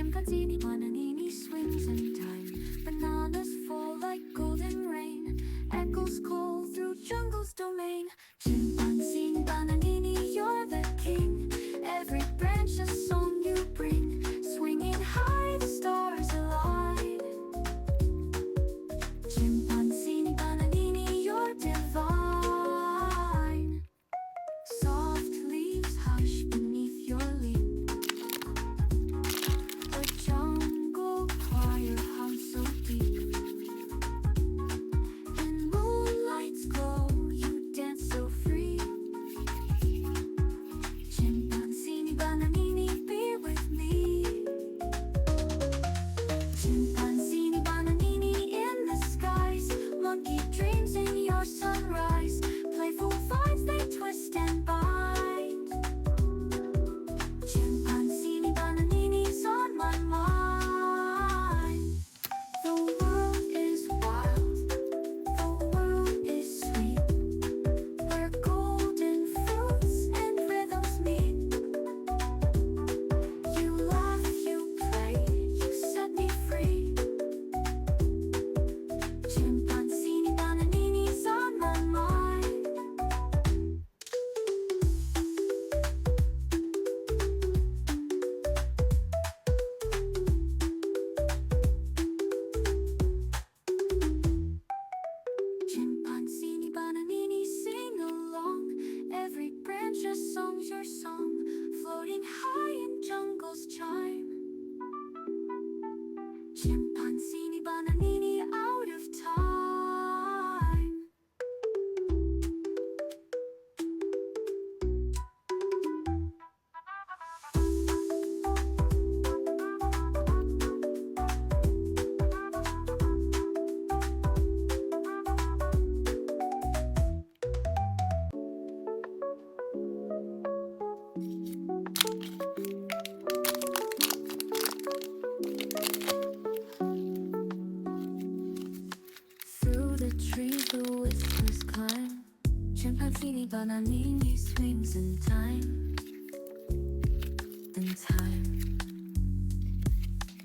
Chimpanzini Bananini swings in time. Bananas fall like golden rain. Echoes call through jungle's domain. Chimpanzini Bananini, you're the king. Every branch a song you bring. Swinging high, the stars align. Chimpanzini Bananini, you're divine. Soft leaves hush beneath your leaf. The jungle choir hums so deep. In moonlight's glow, you dance so free. Chimpanzini Bananini, be with me. Chimpanzini Bananini in the skies. Monkey dreams in your sunrise. Playful vibes, they twist and bind. Chimpanzini Bananini's on my mind. The world is wild, the world is sweet, where golden fruits and rhythms meet. You laugh, you play, you set me free. Chimpanzini Bananini's on my mind. Chimpanzini Bananini, sing along. Every branch a song's your song, floating high in jungle's chime. Chimpanzini Bananini, out of time. Through the trees the whispers climb. Chimpanzini Bananini swings in time. In time.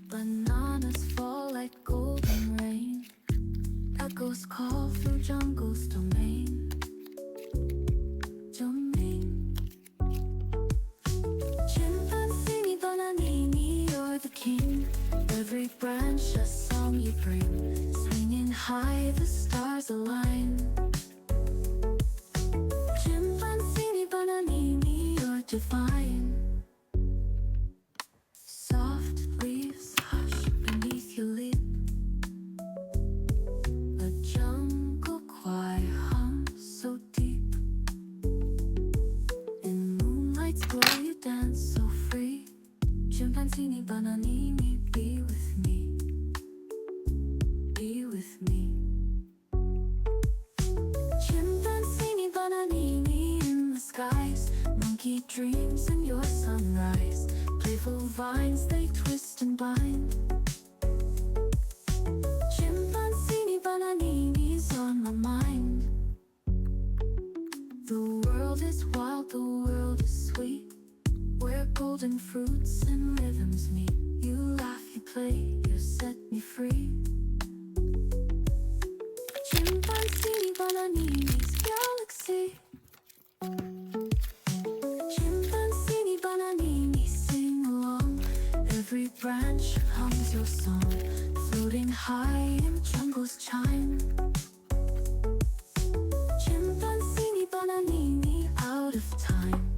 Bananas fall like golden rain. Echoes call through jungle's domain. Domain. Chimpanzini Bananini, you're the king. Every branch a song you bring. Swinging high, the stars align. Chimpanzini Bananini, you're divine. Soft leaves hush beneath your lip. A jungle choir hums so deep. In moonlight's glow, you dance so free. Chimpanzini Bananini, be with me. Be with me. Chimpanzini Bananini in the skies. Monkey dreams in your sunrise. Playful vines, they twist and bind. Chimpanzini Bananini's on my mind. The world is wild, the world is sweet, where golden fruits and rhythms meet. You laugh, you play, you set me free. Chimpanzini Bananini's galaxy. Chimpanzini Bananini, sing along. Every branch hums your song, floating high in jungle's chime. Chimpanzini Bananini, out of time.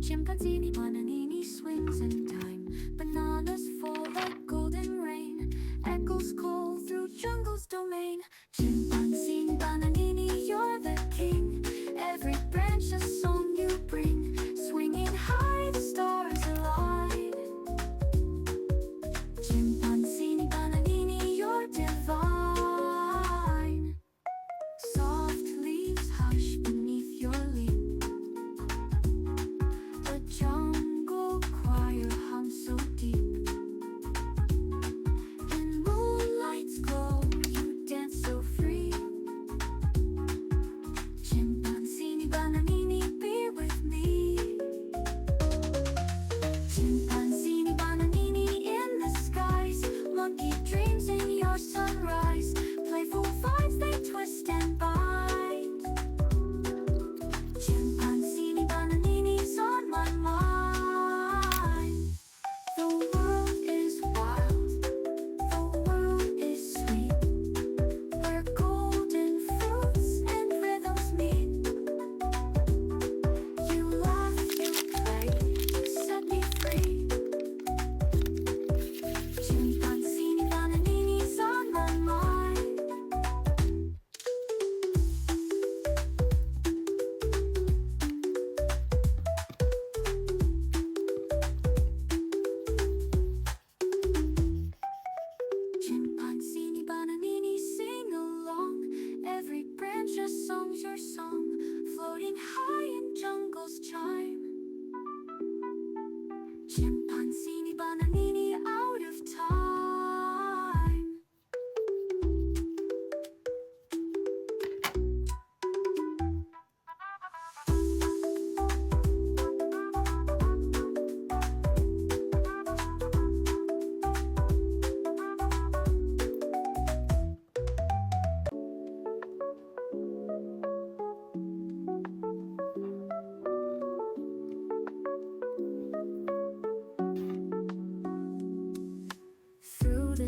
Chimpanzini Bananini swings in time. Bananas fall like golden rain. Echoes call through jungle's domain. Chimpanzini Bananini, you're the king. Every breath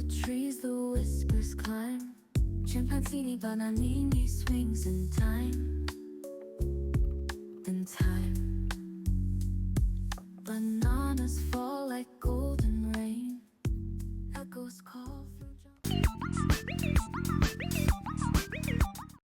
trees the whispers climb. Chimpanzini Bananini swings in time.